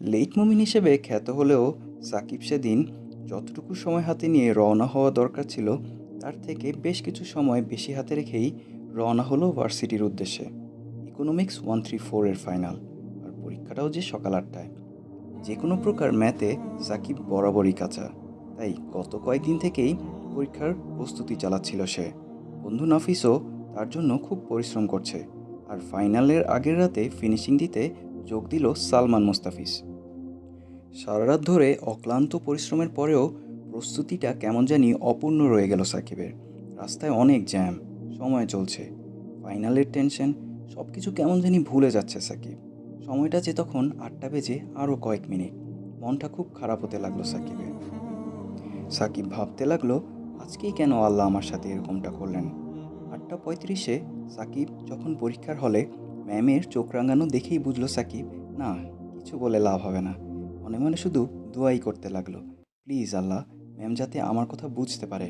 Late মুমিন হিসেবে খ্যাত হলেও সাকিব সেদিন যতটুকু সময় হাতে নিয়ে রওনা হওয়া দরকার ছিল তার থেকে বেশ কিছু সময় বেশি হাতে রেখেই রওনা হলো ভার্সিটির উদ্দেশ্যে। ইকোনমিক্স 134 এর ফাইনাল, আর পরীক্ষাটাও যে সকাল 8টায়। যে কোনো প্রকার ম্যাথে সাকিব বরাবরই কাঁচা, তাই গত কয়েকদিন থেকেই পরীক্ষার প্রস্তুতি চালাচ্ছিল সে। বন্ধু নাফিসও তার জন্য খুব পরিশ্রম করছে, আর ফাইনালের আগের রাতে ফিনিশিং দিতে যোগ দিল সালমান মুস্তাফিজ। সারা রাত ধরে অক্লান্ত পরিশ্রমের পরেও প্রস্তুতিটা কেমন জানি অপূর্ণ রয়ে গেল সাকিবের। রাস্তায় অনেক জ্যাম, সময় চলছে, ফাইনালের টেনশন, সব কিছু কেমন জানি ভুলে যাচ্ছে সাকিব। সময়টা যে তখন 8টা বেজে আরও কয়েক মিনিট। মনটা খুব খারাপ হতে লাগলো সাকিবের। সাকিব ভাবতে লাগলো, আজকেই কেন আল্লাহ আমার সাথে এরকমটা করলেন। 8টা 35-এ সাকিব যখন পরীক্ষার হলে, ম্যামের চোখ রাঙানো দেখেই বুঝলো সাকিব, না, কিছু বলে লাভ হবে না। মনে মনে শুধু দোয়াই করতে লাগলো, প্লিজ আল্লাহ, ম্যাম যাতে আমার কথা বুঝতে পারে।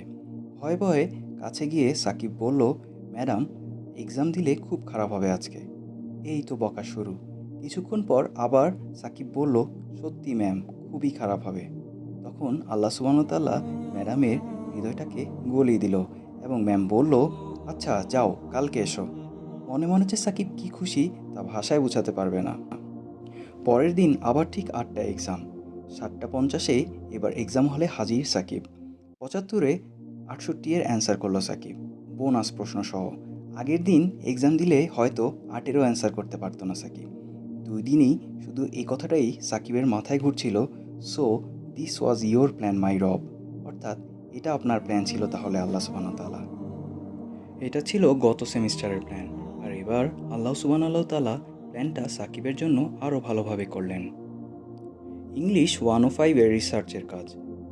ভয়ে ভয়ে কাছে গিয়ে সাকিব বলল, ম্যাডাম, এক্সাম দিলে খুব খারাপ হবে আজকে। এই তো বকা শুরু। কিছুক্ষণ পর আবার সাকিব বলল, সত্যি ম্যাম, খুবই খারাপ হবে। তখন আল্লাহ সুবহানাহু ওয়া তাআলা ম্যাডামের হৃদয়টাকে গলিয়ে দিল, এবং ম্যাম বলল, আচ্ছা যাও, কালকে এসো। মনে মনে যে সাকিব কি খুশি তা ভাষায় বোঝাতে পারবে না। পরের দিন আবার ঠিক 8টায় এক্সাম। 7টা 50-এ এবার এক্সাম হলে হাজির সাকিব। 75-এ 68 এর অ্যান্সার করলো সাকিব, বোনাস প্রশ্ন সহ। আগের দিন এক্সাম দিলে হয়তো 8-এরও অ্যান্সার করতে পারতো না সাকিব। 2 দিনই শুধু এই কথাটাই সাকিবের মাথায় ঘুরছিল, so this was your plan my রব। অর্থাৎ এটা আপনার প্ল্যান ছিল তাহলে আল্লাহ সুবহানাহু ওয়া তাআলা। এটা ছিল গত সেমিস্টারের প্ল্যান, আর এবার আল্লাহ সুবহানাহু ওয়া তাআলা প্ল্যানটা সাকিবের জন্য আরও ভালোভাবে করলেন। ইংলিশ 105 এর রিসার্চের কাজ,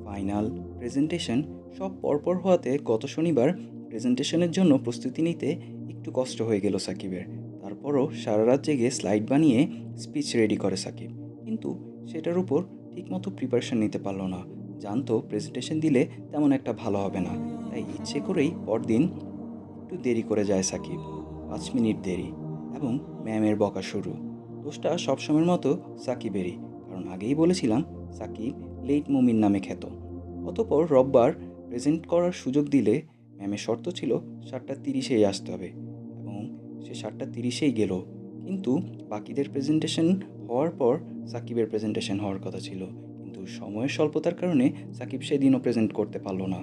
ফাইনাল, প্রেজেন্টেশন সব পরপর হওয়াতে গত শনিবার প্রেজেন্টেশনের জন্য প্রস্তুতি নিতে একটু কষ্ট হয়ে গেল সাকিবের। তারপরও সারা রাত জেগে স্লাইড বানিয়ে স্পিচ রেডি করে সাকিব, কিন্তু সেটার উপর ঠিকমতো প্রিপারেশন নিতে পারলো না। জানতো প্রেজেন্টেশন দিলে তেমন একটা ভালো হবে না, তাই ইচ্ছে করেই পরদিন একটু দেরি করে যায় সাকিব, 5 মিনিট দেরি, এবং ম্যামের বকা শুরু। দোষটা সবসময়ের মতো সাকিবেরই, কারণ আগেই বলেছিলাম সাকিব লেট মুমিন নামে খ্যাত। অতঃপর রোববার প্রেজেন্ট করার সুযোগ দিলে ম্যামের শর্ত ছিল 7টা 30-এই আসতে হবে, এবং সে 7টা 30-এই গেল। কিন্তু বাকিদের প্রেজেন্টেশন হওয়ার পর সাকিবের প্রেজেন্টেশন হওয়ার কথা ছিল, কিন্তু সময়ের স্বল্পতার কারণে সাকিব সেদিনও প্রেজেন্ট করতে পারল না।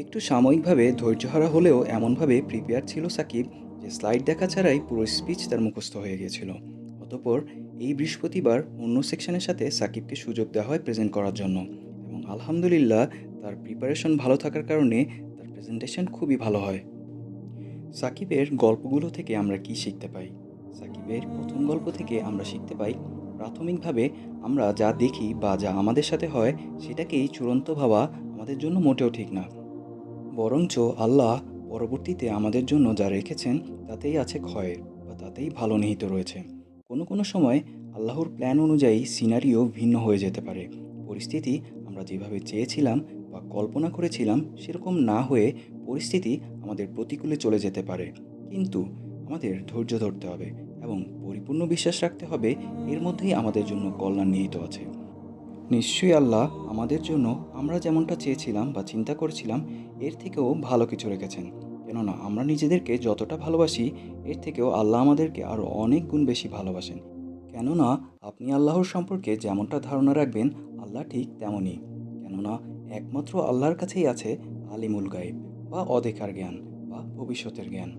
একটু সাময়িকভাবে ধৈর্যহারা হলেও এমনভাবে প্রিপেয়ার ছিল সাকিব যে স্লাইড দেখা ছাড়াই পুরো স্পিচ তার মুখস্থ হয়ে গিয়েছিল। অতঃপর এই বৃহস্পতিবার অন্য সেকশনের সাথে সাকিবকে সুযোগ দেওয়া হয় প্রেজেন্ট করার জন্য, এবং আলহামদুলিল্লাহ তার প্রিপারেশন ভালো থাকার কারণে তার প্রেজেন্টেশন খুবই ভালো হয়। সাকিবের গল্পগুলো থেকে আমরা কি শিখতে পাই? সাকিবের প্রথম গল্প থেকে আমরা শিখতে পাই, প্রাথমিকভাবে আমরা যা দেখি বা যা আমাদের সাথে হয় সেটাকেই চূড়ান্ত ভাবা আমাদের জন্য মোটেও ঠিক না। বরঞ্চ আল্লাহ পরবর্তীতে আমাদের জন্য যা রেখেছেন তাতেই আছে ক্ষয়ের, বা তাতেই ভালো নিহিত রয়েছে। কোনো কোনো সময় আল্লাহর প্ল্যান অনুযায়ী সিনারিও ভিন্ন হয়ে যেতে পারে। পরিস্থিতি আমরা যেভাবে চেয়েছিলাম বা কল্পনা করেছিলাম সেরকম না হয়ে পরিস্থিতি আমাদের প্রতিকূলে চলে যেতে পারে। কিন্তু আমাদের ধৈর্য ধরতে হবে এবং পরিপূর্ণ বিশ্বাস রাখতে হবে, এর মধ্যেই আমাদের জন্য কল্যাণ নিহিত আছে। নিশ্চয়ই আল্লাহ আমাদের জন্য আমরা যেমনটা চেয়েছিলাম বা চিন্তা করেছিলাম এর থেকেও ভালো কিছু রেখেছেন। কেননা আমরা নিজেদেরকে যতটা ভালোবাসি, এর থেকেও আল্লাহ আমাদেরকে আরও অনেক গুণ বেশি ভালোবাসেন। কেননা আপনি আল্লাহর সম্পর্কে যেমনটা ধারণা রাখবেন, আল্লাহ ঠিক তেমনই। কেননা একমাত্র আল্লাহর কাছেই আছে আলিমুল গায়েব, বা অদেখার জ্ঞান, বা ভবিষ্যতের জ্ঞান।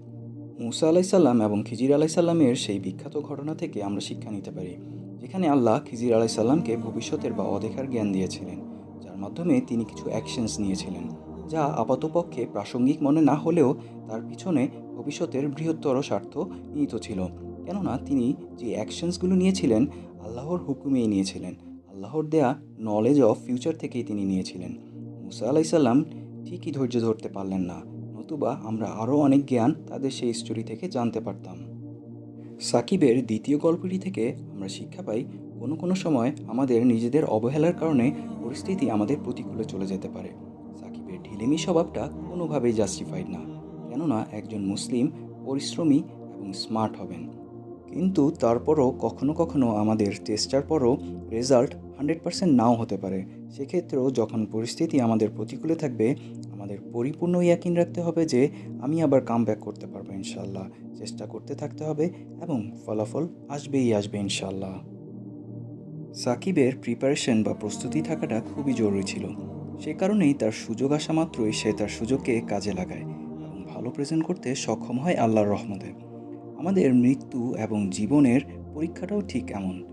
মুসা আলাইসাল্লাম এবং খিজির আলাইসাল্লামের সেই বিখ্যাত ঘটনা থেকে আমরা শিক্ষা নিতে পারি, যেখানে আল্লাহ খিজির আলাইসাল্লামকে ভবিষ্যতের বা অদেখার জ্ঞান দিয়েছিলেন, যার মাধ্যমে তিনি কিছু অ্যাকশনস নিয়েছিলেন, যা আপাতপক্ষে প্রাসঙ্গিক মনে না হলেও তার পিছনে ভবিষ্যতের বৃহত্তর স্বার্থ নিহিত ছিল। কেননা তিনি যে অ্যাকশনসগুলো নিয়েছিলেন আল্লাহর হুকুমেই নিয়েছিলেন, আল্লাহর দেয়া নলেজ অফ ফিউচার থেকেই তিনি নিয়েছিলেন। মুসা আলাইসাল্লাম ঠিকই ধৈর্য ধরতে পারলেন না, নতুবা আমরা আরও অনেক জ্ঞান তাদের সেই স্টোরি থেকে জানতে পারতাম। সাকিবের দ্বিতীয় গল্পটি থেকে আমরা শিক্ষা পাই, কোনো কোনো সময় আমাদের নিজেদের অবহেলার কারণে পরিস্থিতি আমাদের প্রতিকূলে চলে যেতে পারে। সাকিবের ঢিলেমি স্বভাবটা কোনোভাবেই জাস্টিফাইড না, কেননা একজন মুসলিম পরিশ্রমী এবং স্মার্ট হবেন। কিন্তু তারপরও কখনো কখনো আমাদের চেষ্টার পরও রেজাল্ট 100% নাও হতে পারে। সেক্ষেত্রেও যখন পরিস্থিতি আমাদের প্রতিকূলে থাকবে, আমাদের পরিপূর্ণ ইয়াকিন রাখতে হবে যে আমি আবার কামব্যাক করতে পারবো ইনশাআল্লাহ। চেষ্টা করতে থাকতে হবে এবং ফলাফল আসবেই আসবে ইনশাআল্লাহ। সাকিবের প্রিপারেশন বা প্রস্তুতি থাকাটা খুবই জরুরি ছিল। সে কারণেই তার সুযোগ আসা মাত্রই সে তার সুযোগকে কাজে লাগায় এবং ভালো প্রেজেন্ট করতে সক্ষম হয় আল্লাহর রহমতে। আমাদের মৃত্যু এবং জীবনের পরীক্ষাটাও ঠিক এমন।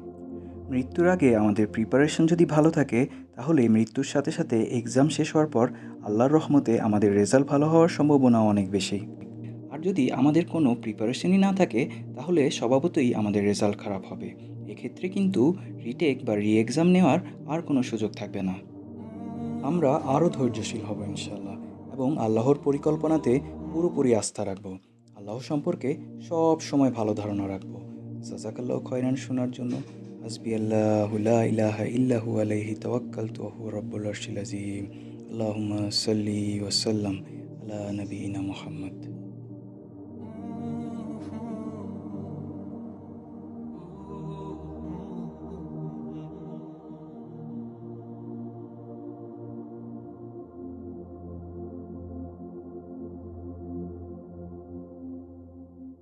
মৃত্যুর আগে আমাদের প্রিপারেশন যদি ভালো থাকে, তাহলে মৃত্যুর সাথে সাথে এক্সাম শেষ হওয়ার পর আল্লাহর রহমতে আমাদের রেজাল্ট ভালো হওয়ার সম্ভাবনা অনেক বেশি। আর যদি আমাদের কোনো প্রিপারেশনই না থাকে, তাহলে স্বভাবতই আমাদের রেজাল্ট খারাপ হবে। এক্ষেত্রে কিন্তু রিটেক বা রি এক্সাম নেওয়ার আর কোনো সুযোগ থাকবে না। আমরা আরও ধৈর্যশীল হব ইনশাআল্লাহ এবং আল্লাহর পরিকল্পনাতে পুরোপুরি আস্থা রাখব। আল্লাহ সম্পর্কে সব সময় ভালো ধারণা রাখব। জাযাকাল্লাহু খয়রান শোনার জন্য। হাসবি আল্লাহু লা ইলাহা ইল্লাহু আলাইহি তাওয়াক্কালতু ওয়া হুয়া রাব্বুল আরশিল আযীম। আল্লাহুম্মা সাল্লি ওয়া সাল্লাম আলা নবিয়িনা মুহাম্মদ।